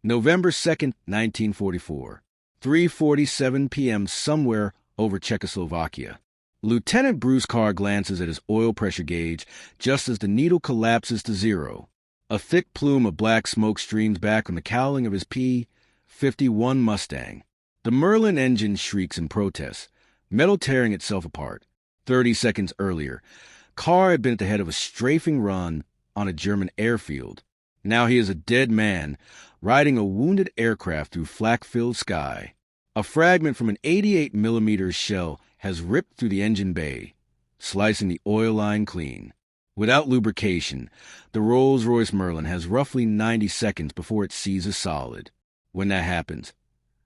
November 2nd, 1944. 3:47 p.m. somewhere over Czechoslovakia. Lieutenant Bruce Carr glances at his oil pressure gauge just as the needle collapses to zero. A thick plume of black smoke streams back from the cowling of his P-51 Mustang. The Merlin engine shrieks in protest, metal tearing itself apart. 30 seconds earlier, Carr had been at the head of a strafing run on a German airfield. Now he is a dead man, riding a wounded aircraft through flak-filled sky. A fragment from an 88mm shell has ripped through the engine bay, slicing the oil line clean. Without lubrication, the Rolls-Royce Merlin has roughly 90 seconds before it seizes solid. When that happens,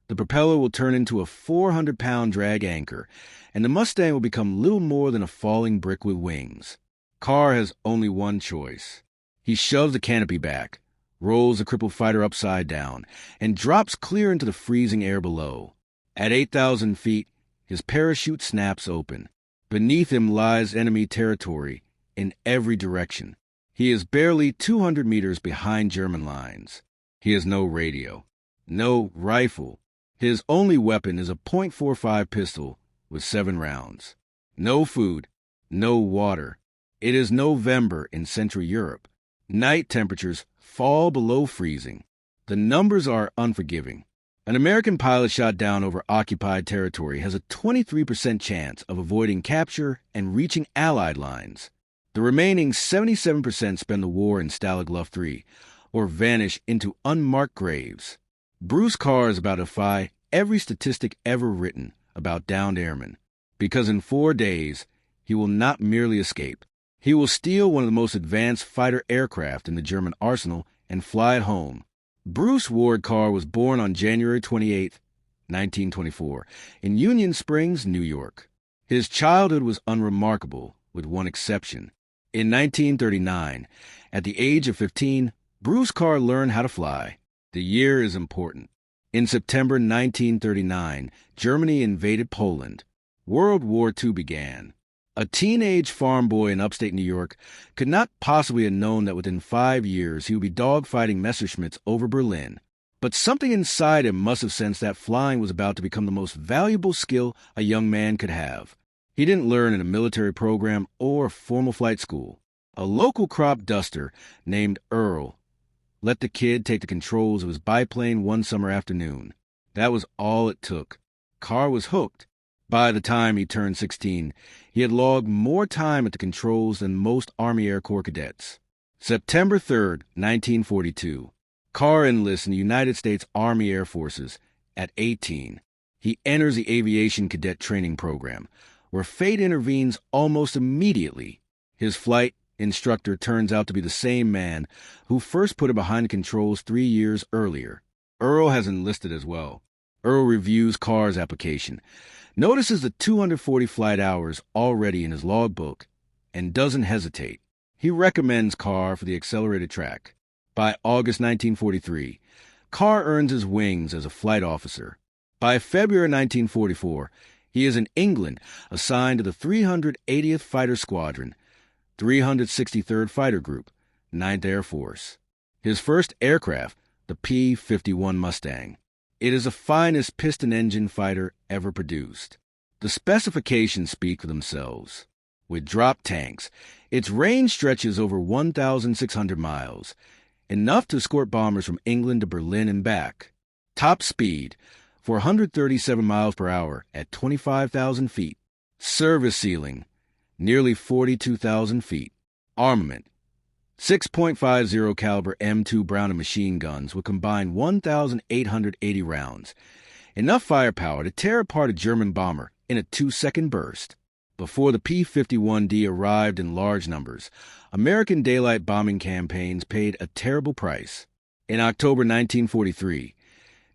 the propeller will turn into a 400-pound drag anchor, and the Mustang will become little more than a falling brick with wings. Carr has only one choice. He shoves the canopy back, rolls the crippled fighter upside down, and drops clear into the freezing air below. At 8,000 feet, his parachute snaps open. Beneath him lies enemy territory in every direction. He is barely 200 meters behind German lines. He has no radio, no rifle. His only weapon is a .45 pistol with 7 rounds. No food, no water. It is November in Central Europe. Night temperatures fall below freezing. The numbers are unforgiving. An American pilot shot down over occupied territory has a 23% chance of avoiding capture and reaching Allied lines. The remaining 77% spend the war in Stalag Luft III or vanish into unmarked graves. Bruce Carr is about to defy every statistic ever written about downed airmen, because in 4 days he will not merely escape. He will steal one of the most advanced fighter aircraft in the German arsenal and fly it home. Bruce Ward Carr was born on January 28, 1924, in Union Springs, New York. His childhood was unremarkable, with one exception. In 1939, at the age of 15, Bruce Carr learned how to fly. The year is important. In September 1939, Germany invaded Poland. World War II began. A teenage farm boy in upstate New York could not possibly have known that within 5 years he would be dogfighting Messerschmitts over Berlin. But something inside him must have sensed that flying was about to become the most valuable skill a young man could have. He didn't learn in a military program or a formal flight school. A local crop duster named Earl let the kid take the controls of his biplane one summer afternoon. That was all it took. Carr was hooked. By the time he turned 16, he had logged more time at the controls than most Army Air Corps cadets. September 3, 1942. Carr enlists in the United States Army Air Forces at 18. He enters the Aviation Cadet Training Program, where fate intervenes almost immediately. His flight instructor turns out to be the same man who first put him behind the controls 3 years earlier. Earl has enlisted as well. Earl reviews Carr's application, notices the 240 flight hours already in his logbook, and doesn't hesitate. He recommends Carr for the accelerated track. By August 1943, Carr earns his wings as a flight officer. By February 1944, he is in England, assigned to the 380th Fighter Squadron, 363rd Fighter Group, 9th Air Force. His first aircraft, the P-51 Mustang. It is the finest piston-engine fighter ever produced. The specifications speak for themselves. With drop tanks, its range stretches over 1,600 miles, enough to escort bombers from England to Berlin and back. Top speed, 437 miles per hour at 25,000 feet. Service ceiling, nearly 42,000 feet. Armament, 6.50 caliber M2 Browning machine guns with combined 1,880 rounds, enough firepower to tear apart a German bomber in a 2-second burst. Before the P-51D arrived in large numbers, American daylight bombing campaigns paid a terrible price. In October 1943,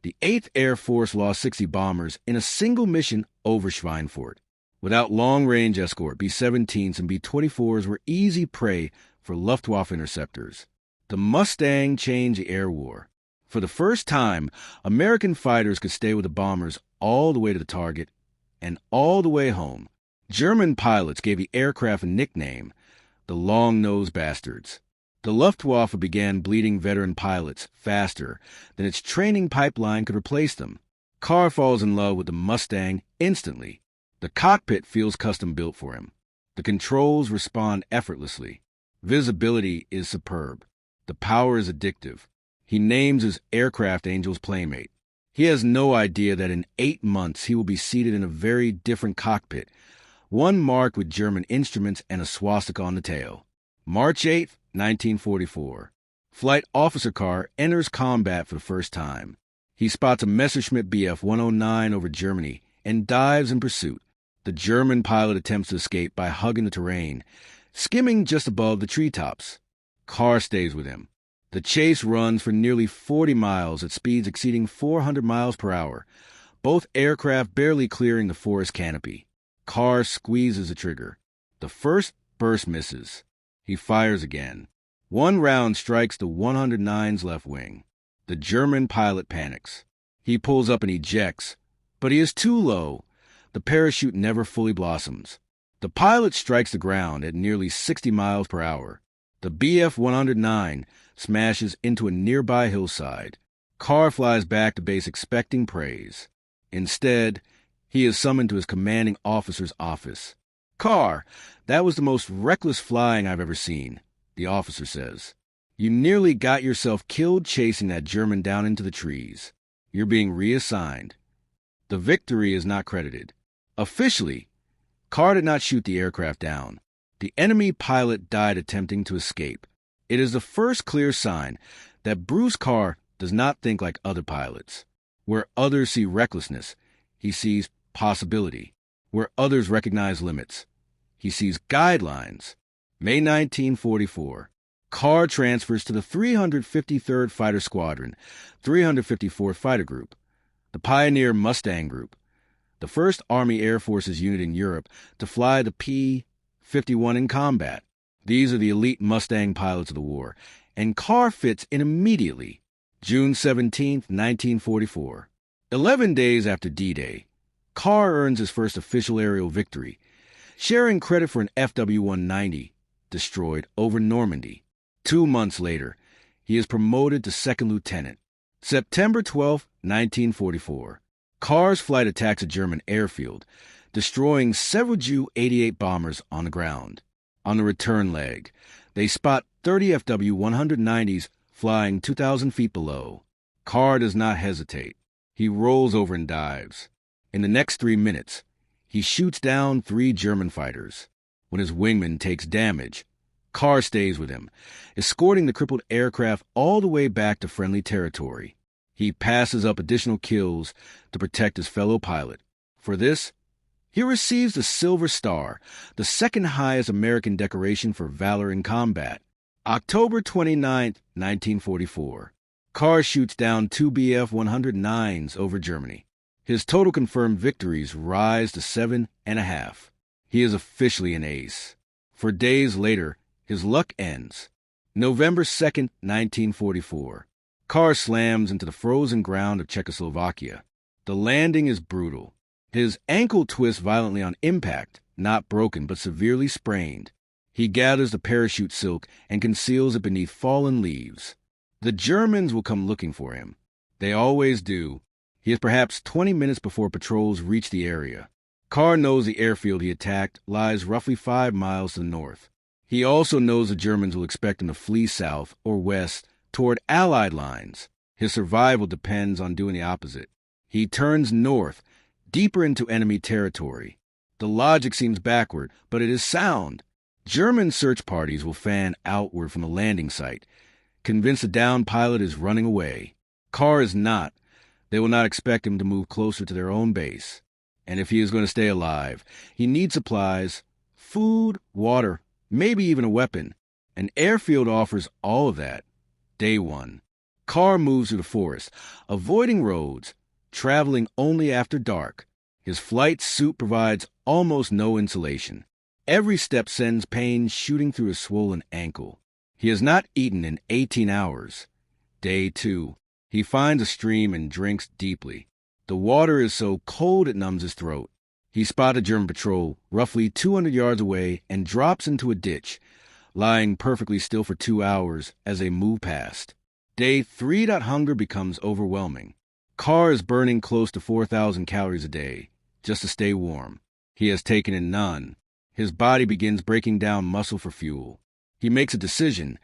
the 8th Air Force lost 60 bombers in a single mission over Schweinfurt. Without long-range escort, B-17s and B-24s were easy prey for Luftwaffe interceptors. The Mustang changed the air war. For the first time, American fighters could stay with the bombers all the way to the target and all the way home. German pilots gave the aircraft a nickname, the Long-Nosed Bastards. The Luftwaffe began bleeding veteran pilots faster than its training pipeline could replace them. Carr falls in love with the Mustang instantly. The cockpit feels custom-built for him. The controls respond effortlessly. Visibility is superb. The power is addictive. He names his aircraft angel's playmate. He has no idea that in 8 months he will be seated in a very different cockpit, one marked with German instruments and a swastika on the tail. March 8, 1944. Flight Officer Carr enters combat for the first time. He spots a Messerschmitt Bf 109 over Germany and dives in pursuit. The German pilot attempts to escape by hugging the terrain, skimming just above the treetops. Carr stays with him. The chase runs for nearly 40 miles at speeds exceeding 400 miles per hour, both aircraft barely clearing the forest canopy. Carr squeezes the trigger. The first burst misses. He fires again. One round strikes the 109's left wing. The German pilot panics. He pulls up and ejects, but he is too low. The parachute never fully blossoms. The pilot strikes the ground at nearly 60 miles per hour. The Bf 109 smashes into a nearby hillside. Carr flies back to base expecting praise. Instead, he is summoned to his commanding officer's office. "Carr, that was the most reckless flying I've ever seen," the officer says. "You nearly got yourself killed chasing that German down into the trees. You're being reassigned." The victory is not credited. Officially, Carr did not shoot the aircraft down. The enemy pilot died attempting to escape. It is the first clear sign that Bruce Carr does not think like other pilots. Where others see recklessness, he sees possibility. Where others recognize limits, he sees guidelines. May 1944. Carr transfers to the 353rd Fighter Squadron, 354th Fighter Group, the Pioneer Mustang Group, the first Army Air Forces unit in Europe to fly the P-51 in combat. These are the elite Mustang pilots of the war, and Carr fits in immediately. June 17, 1944. 11 days after D-Day, Carr earns his first official aerial victory, sharing credit for an FW-190 destroyed over Normandy. 2 months later, he is promoted to second lieutenant. September 12, 1944. Carr's flight attacks a German airfield, destroying several Ju-88 bombers on the ground. On the return leg, they spot 30 FW-190s flying 2,000 feet below. Carr does not hesitate. He rolls over and dives. In the next 3 minutes, he shoots down 3 German fighters. When his wingman takes damage, Carr stays with him, escorting the crippled aircraft all the way back to friendly territory. He passes up additional kills to protect his fellow pilot. For this, he receives the Silver Star, the second highest American decoration for valor in combat. October 29, 1944. Carr shoots down 2 Bf-109s over Germany. His total confirmed victories rise to 7.5. He is officially an ace. For days later, his luck ends. November 2, 1944. Carr slams into the frozen ground of Czechoslovakia. The landing is brutal. His ankle twists violently on impact, not broken but severely sprained. He gathers the parachute silk and conceals it beneath fallen leaves. The Germans will come looking for him. They always do. He is perhaps 20 minutes before patrols reach the area. Carr knows the airfield he attacked lies roughly 5 miles to the north. He also knows the Germans will expect him to flee south or west toward Allied lines. His survival depends on doing the opposite. He turns north, deeper into enemy territory. The logic seems backward, but it is sound. German search parties will fan outward from the landing site, convinced the downed pilot is running away. Carr is not. They will not expect him to move closer to their own base. And if he is going to stay alive, he needs supplies, food, water, maybe even a weapon. An airfield offers all of that. Day 1. Carr moves through the forest, avoiding roads, traveling only after dark. His flight suit provides almost no insulation. Every step sends pain shooting through his swollen ankle. He has not eaten in 18 hours. Day 2. He finds a stream and drinks deeply. The water is so cold it numbs his throat. He spots a German patrol roughly 200 yards away and drops into a ditch, lying perfectly still for 2 hours as they move past. Day 3. Hunger becomes overwhelming. Carr is burning close to 4,000 calories a day just to stay warm. He has taken in none. His body begins breaking down muscle for fuel. He makes a decision.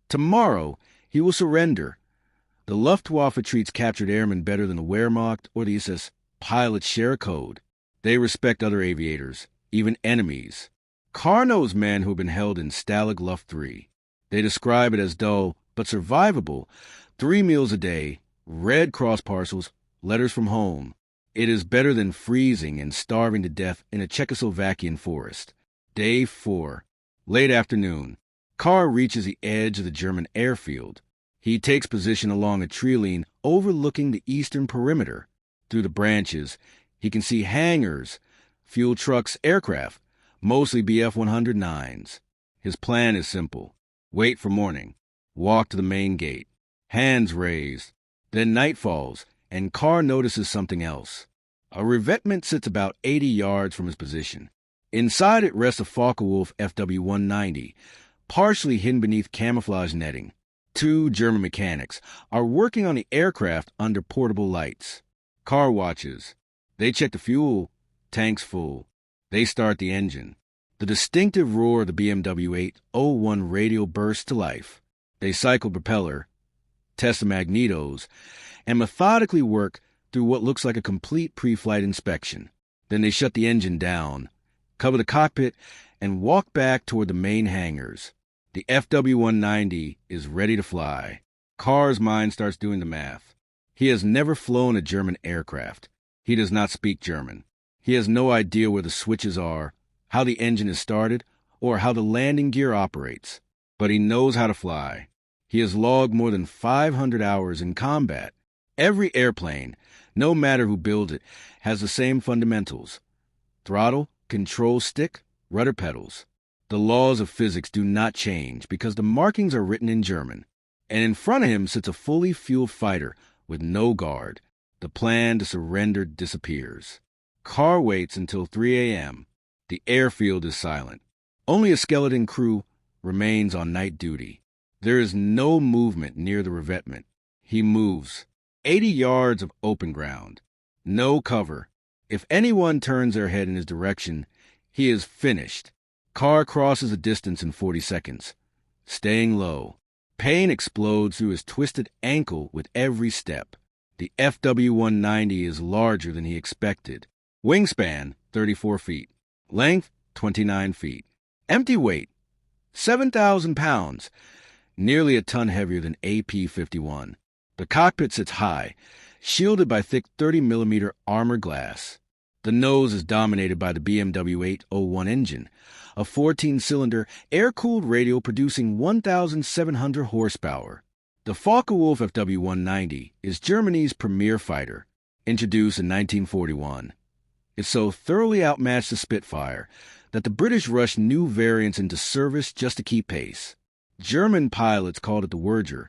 Tomorrow, he will surrender. The Luftwaffe treats captured airmen better than the Wehrmacht or the SS. Pilots share a code. They respect other aviators, even enemies. Carr knows men who have been held in Stalag Luft 3. They describe it as dull but survivable. 3 meals a day, Red Cross parcels, letters from home. It is better than freezing and starving to death in a Czechoslovakian forest. Day 4. Late afternoon. Carr reaches the edge of the German airfield. He takes position along a tree line overlooking the eastern perimeter. Through the branches, he can see hangars, fuel trucks, aircraft, mostly Bf-109s. His plan is simple. Wait for morning. Walk to the main gate. Hands raised. Then night falls, and Carr notices something else. A revetment sits about 80 yards from his position. Inside it rests a Focke-Wulf Fw-190, partially hidden beneath camouflage netting. 2 German mechanics are working on the aircraft under portable lights. Carr watches. They check the fuel. Tank's full. They start the engine. The distinctive roar of the WWII radio bursts to life. They cycle propeller, test the magnetos, and methodically work through what looks like a complete pre-flight inspection. Then they shut the engine down, cover the cockpit, and walk back toward the main hangars. The Fw-190 is ready to fly. Carr's mind starts doing the math. He has never flown a German aircraft. He does not speak German. He has no idea where the switches are, how the engine is started, or how the landing gear operates. But he knows how to fly. He has logged more than 500 hours in combat. Every airplane, no matter who builds it, has the same fundamentals: throttle, control stick, rudder pedals. The laws of physics do not change because the markings are written in German. And in front of him sits a fully fueled fighter with no guard. The plan to surrender disappears. Carr waits until 3 a.m. The airfield is silent. Only a skeleton crew remains on night duty. There is no movement near the revetment. He moves. 80 yards of open ground. No cover. If anyone turns their head in his direction, he is finished. Carr crosses the distance in 40 seconds, staying low. Pain explodes through his twisted ankle with every step. The Fw-190 is larger than he expected. Wingspan, 34 feet. Length, 29 feet. Empty weight, 7,000 pounds, nearly a ton heavier than a P-51. The cockpit sits high, shielded by thick 30mm armor glass. The nose is dominated by the BMW-801 engine, a 14-cylinder, air-cooled radial producing 1,700 horsepower. The Focke-Wulf Fw-190 is Germany's premier fighter, introduced in 1941. It so thoroughly outmatched the Spitfire that the British rushed new variants into service just to keep pace. German pilots called it the Werger,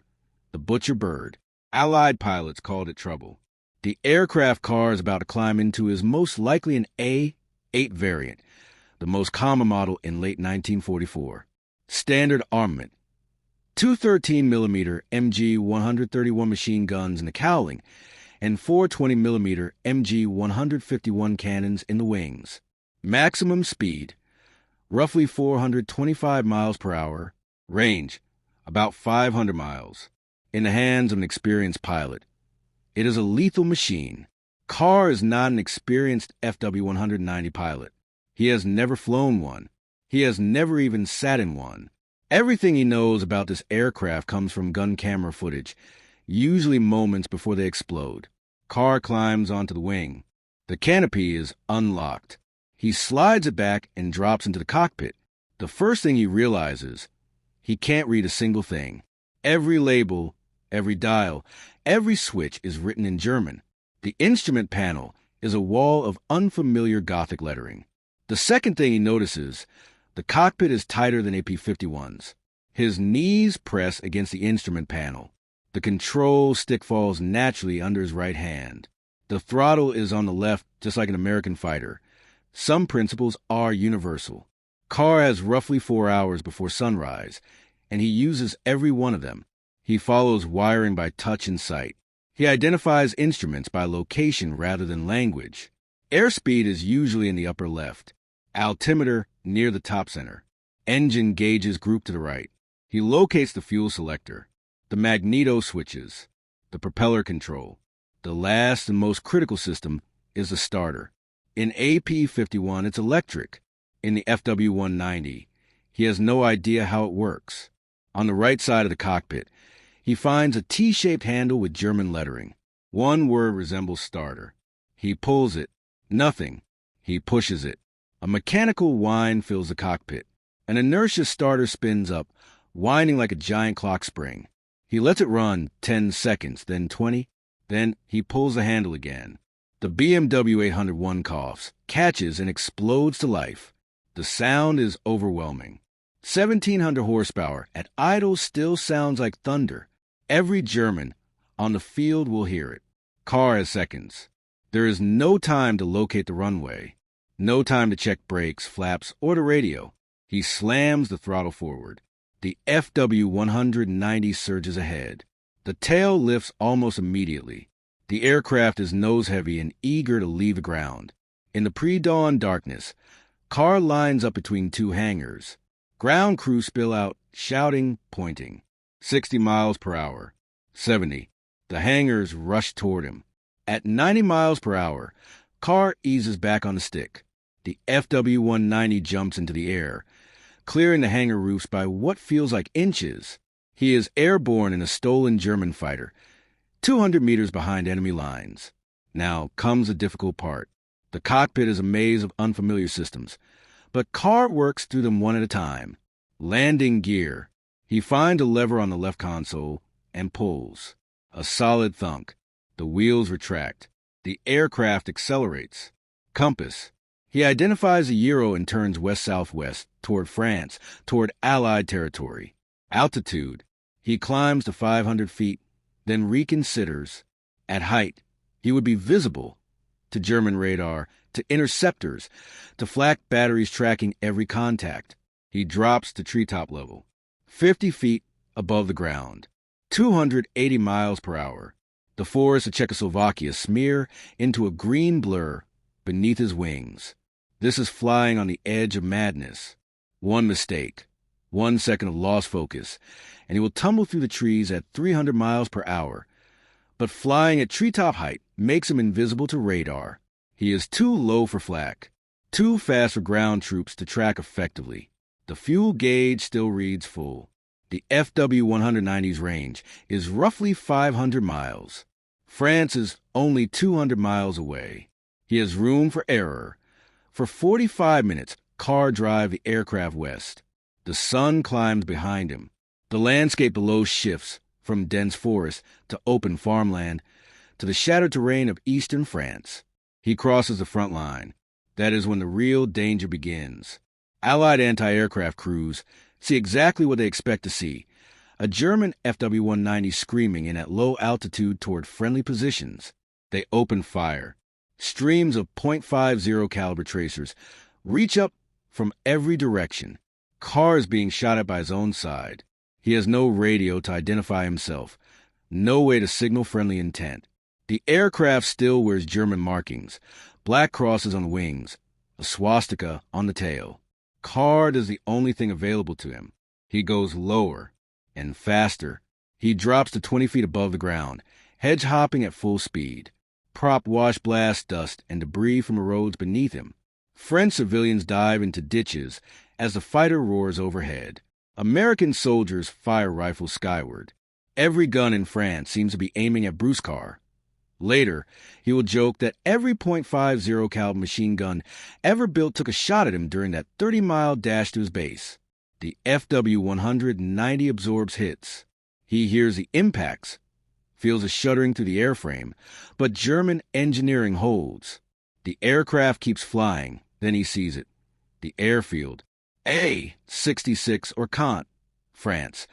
the butcher bird. Allied pilots called it trouble. The aircraft Carr is about to climb into is most likely an A-8 variant, the most common model in late 1944. Standard armament: 2 13mm MG-131 machine guns in the cowling, and 4 20mm MG-151 cannons in the wings. Maximum speed, roughly 425 miles per hour. Range, about 500 miles. In the hands of an experienced pilot, it is a lethal machine. Carr is not an experienced Fw-190 pilot. He has never flown one. He has never even sat in one. Everything he knows about this aircraft comes from gun camera footage, usually moments before they explode. Carr climbs onto the wing. The canopy is unlocked. He slides it back and drops into the cockpit. The first thing he realizes, he can't read a single thing. Every label, every dial, every switch is written in German. The instrument panel is a wall of unfamiliar Gothic lettering. The second thing he notices, the cockpit is tighter than a P-51's. His knees press against the instrument panel. The control stick falls naturally under his right hand. The throttle is on the left, just like an American fighter. Some principles are universal. Carr has roughly 4 hours before sunrise, and he uses every one of them. He follows wiring by touch and sight. He identifies instruments by location rather than language. Airspeed is usually in the upper left, altimeter near the top center, engine gauges grouped to the right. He locates the fuel selector, the magneto switches, the propeller control. The last and most critical system is the starter. In AP-51, it's electric. In the FW-190, he has no idea how it works. On the right side of the cockpit, he finds a T-shaped handle with German lettering. One word resembles starter. He pulls it. Nothing. He pushes it. A mechanical whine fills the cockpit. An inertia starter spins up, whining like a giant clock spring. He lets it run 10 seconds, then 20. Then he pulls the handle again. The BMW 801 coughs, catches, and explodes to life. The sound is overwhelming. 1,700 horsepower at idle still sounds like thunder. Every German on the field will hear it. Carr has seconds. There is no time to locate the runway. No time to check brakes, flaps, or the radio. He slams the throttle forward. The FW-190 surges ahead. The tail lifts almost immediately. The aircraft is nose-heavy and eager to leave the ground. In the pre-dawn darkness, Carr lines up between two hangars. Ground crew spill out, shouting, pointing. 60 miles per hour. 70. The hangars rush toward him. At 90 miles per hour, Carr eases back on the stick. The FW-190 jumps into the air, clearing the hangar roofs by what feels like inches. He is airborne in a stolen German fighter, 200 meters behind enemy lines. Now comes the difficult part. The cockpit is a maze of unfamiliar systems, but Carr works through them one at a time. Landing gear. He finds a lever on the left console and pulls. A solid thunk. The wheels retract. The aircraft accelerates. Compass. He identifies a Euro and turns west-southwest, toward France, toward Allied territory. Altitude. He climbs to 500 feet, then reconsiders. At height, he would be visible to German radar, to interceptors, to flak batteries tracking every contact. He drops to treetop level, 50 feet above the ground, 280 miles per hour. The forests of Czechoslovakia smear into a green blur beneath his wings. This is flying on the edge of madness. One mistake, 1 second of lost focus, and he will tumble through the trees at 300 miles per hour. But flying at treetop height makes him invisible to radar. He is too low for flak, too fast for ground troops to track effectively. The fuel gauge still reads full. The FW-190's range is roughly 500 miles. France is only 200 miles away. He has room for error. For 45 minutes, Carr drives the aircraft west. The sun climbs behind him. The landscape below shifts from dense forest to open farmland to the shattered terrain of eastern France. He crosses the front line. That is when the real danger begins. Allied anti-aircraft crews see exactly what they expect to see. A German FW-190 screaming in at low altitude toward friendly positions. They open fire. Streams of .50 caliber tracers reach up from every direction. Carr is being shot at by his own side. He has no radio to identify himself, no way to signal friendly intent. The aircraft still wears German markings, black crosses on the wings, a swastika on the tail. Carr is the only thing available to him. He goes lower and faster. He drops to 20 feet above the ground, hedge hopping at full speed. Prop wash blast dust and debris from the roads beneath him. French civilians dive into ditches as the fighter roars overhead. American soldiers fire rifles skyward. Every gun in France seems to be aiming at Bruce Carr. Later, he will joke that every .50 caliber machine gun ever built took a shot at him during that 30-mile dash to his base. The FW-190 absorbs hits. He hears the impacts, feels a shuddering through the airframe, but German engineering holds. The aircraft keeps flying, then he sees it. The airfield. A-66 or Caen, France,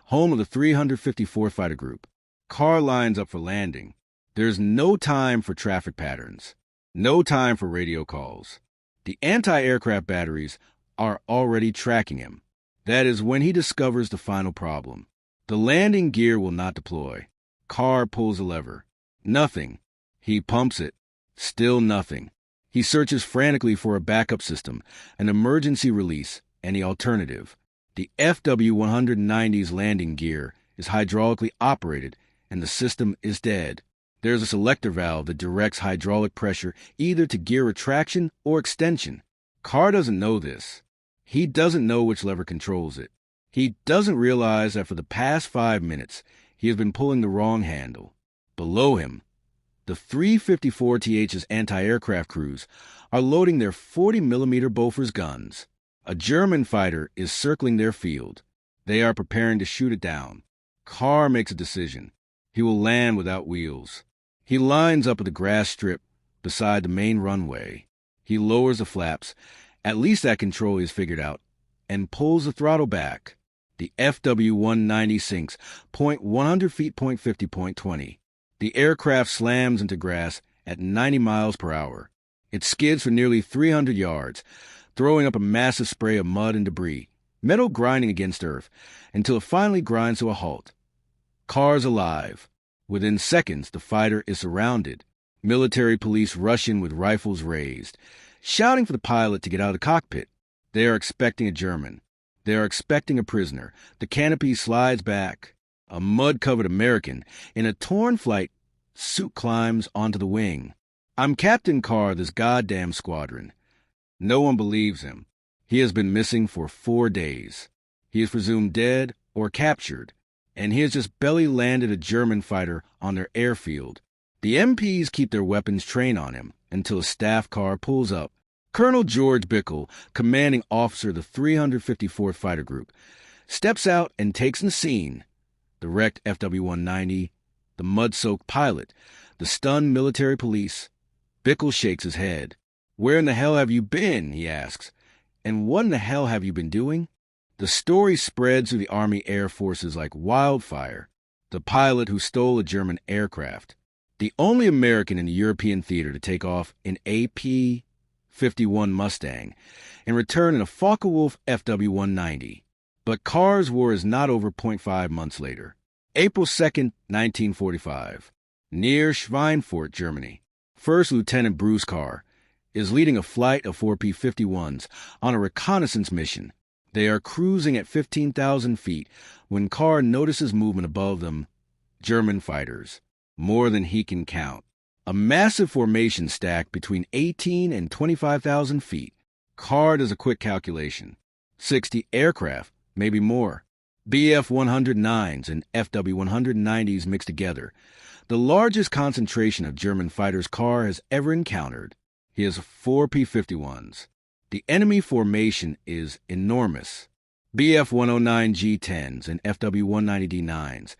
home of the 354th Fighter Group. Carr lines up for landing. There's no time for traffic patterns, no time for radio calls. The anti-aircraft batteries are already tracking him. That is when he discovers the final problem. The landing gear will not deploy. Carr pulls a lever. Nothing. He pumps it. Still nothing. He searches frantically for a backup system, an emergency release, any alternative. The FW-190's landing gear is hydraulically operated, and the system is dead. There's a selector valve that directs hydraulic pressure either to gear retraction or extension. Carr doesn't know this. He doesn't know which lever controls it. He doesn't realize that for the past 5 minutes, he has been pulling the wrong handle. Below him, the 354th's anti-aircraft crews are loading their 40mm Bofors guns. A German fighter is circling their field. They are preparing to shoot it down. Carr makes a decision. He will land without wheels. He lines up at the grass strip beside the main runway. He lowers the flaps. At least that control is figured out, and pulls the throttle back. The FW-190 sinks, 100 feet, 50, 20. The aircraft slams into grass at 90 miles per hour. It skids for nearly 300 yards, throwing up a massive spray of mud and debris, metal grinding against earth, until it finally grinds to a halt. Carr's alive. Within seconds, the fighter is surrounded. Military police rush in with rifles raised, shouting for the pilot to get out of the cockpit. They are expecting a German. They are expecting a prisoner. The canopy slides back. A mud-covered American in a torn flight suit climbs onto the wing. "I'm Captain Carr of this goddamn squadron." No one believes him. He has been missing for 4 days. He is presumed dead or captured, and he has just belly landed a German fighter on their airfield. The MPs keep their weapons trained on him until a staff car pulls up. Colonel George Bickle, commanding officer of the 354th Fighter Group, steps out and takes in the scene. The wrecked FW-190, the mud-soaked pilot, the stunned military police. Bickle shakes his head. "Where in the hell have you been?" he asks. "And what in the hell have you been doing?" The story spreads through the Army Air Forces like wildfire. The pilot who stole a German aircraft. The only American in the European theater to take off in a P-51 Mustang and return in a Focke-Wulf Fw-190. But Carr's war is not over 0.5 months later. April 2nd, 1945. Near Schweinfurt, Germany. First Lieutenant Bruce Carr is leading a flight of 4 P-51s on a reconnaissance mission. They are cruising at 15,000 feet when Carr notices movement above them. German fighters. More than he can count. A massive formation stacked between 18 and 25,000 feet. Carr does a quick calculation. 60 aircraft, maybe more. Bf-109s and FW-190s mixed together. The largest concentration of German fighters Carr has ever encountered. He has 4 P-51s. The enemy formation is enormous. Bf-109 G-10s and FW-190 D-9s.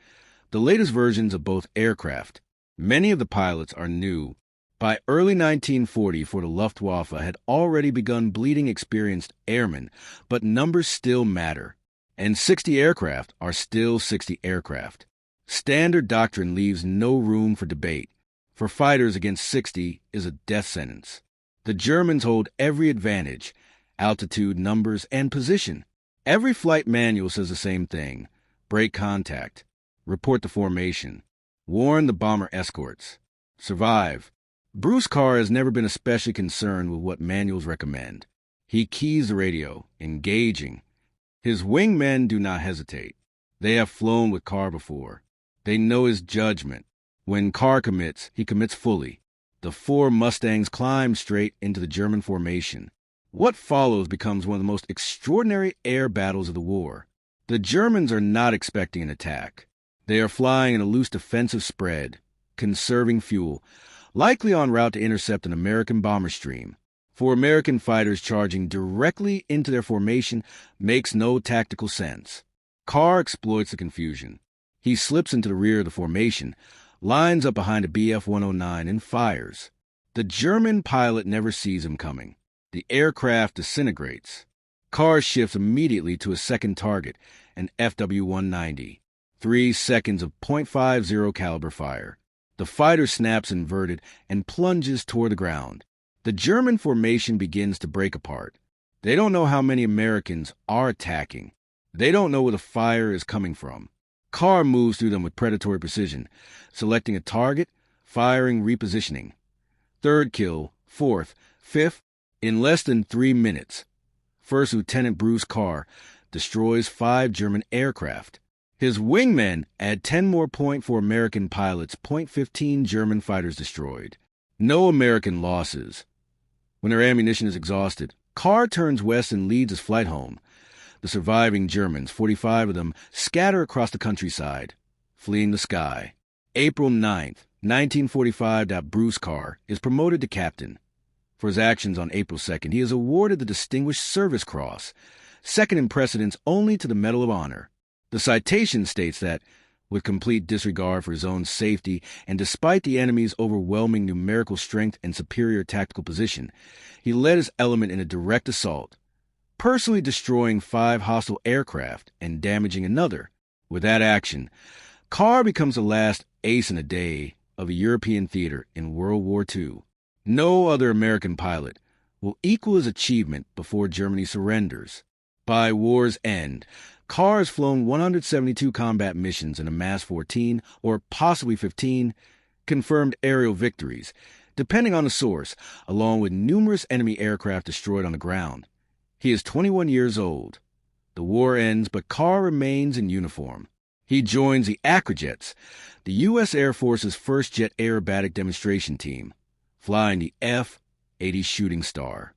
The latest versions of both aircraft. Many of the pilots are new. By early 1940, for the Luftwaffe had already begun bleeding experienced airmen, but numbers still matter. And 60 aircraft are still 60 aircraft. Standard doctrine leaves no room for debate. For fighters against 60 is a death sentence. The Germans hold every advantage, altitude, numbers, and position. Every flight manual says the same thing. Break contact. Report the formation. Warn the bomber escorts. Survive. Bruce Carr has never been especially concerned with what manuals recommend. He keys the radio, engaging. His wingmen do not hesitate. They have flown with Carr before. They know his judgment. When Carr commits, he commits fully. The 4 Mustangs climb straight into the German formation. What follows becomes one of the most extraordinary air battles of the war. The Germans are not expecting an attack. They are flying in a loose defensive spread, conserving fuel, likely en route to intercept an American bomber stream. For American fighters charging directly into their formation makes no tactical sense. Carr exploits the confusion. He slips into the rear of the formation, lines up behind a Bf-109 and fires. The German pilot never sees him coming. The aircraft disintegrates. Carr shifts immediately to a second target, an FW-190. 3 seconds of .50 caliber fire. The fighter snaps inverted and plunges toward the ground. The German formation begins to break apart. They don't know how many Americans are attacking. They don't know where the fire is coming from. Carr moves through them with predatory precision, selecting a target, firing, repositioning. Third kill, fourth, fifth, in less than 3 minutes. First Lieutenant Bruce Carr destroys 5 German aircraft. His wingmen add 10 more points for American pilots, 15 German fighters destroyed. No American losses. When their ammunition is exhausted, Carr turns west and leads his flight home. The surviving Germans, 45 of them, scatter across the countryside, fleeing the sky. April 9th, 1945. Bruce Carr is promoted to captain. For his actions on April 2nd, he is awarded the Distinguished Service Cross, second in precedence only to the Medal of Honor. The citation states that, with complete disregard for his own safety and despite the enemy's overwhelming numerical strength and superior tactical position, he led his element in a direct assault, personally destroying 5 hostile aircraft and damaging another. With that action, Carr becomes the last ace in a day of a European theater in World War II. No other American pilot will equal his achievement before Germany surrenders. By war's end, Carr has flown 172 combat missions and amassed 14, or possibly 15, confirmed aerial victories, depending on the source, along with numerous enemy aircraft destroyed on the ground. He is 21 years old. The war ends, but Carr remains in uniform. He joins the Acrojets, the U.S. Air Force's first jet aerobatic demonstration team, flying the F-80 Shooting Star.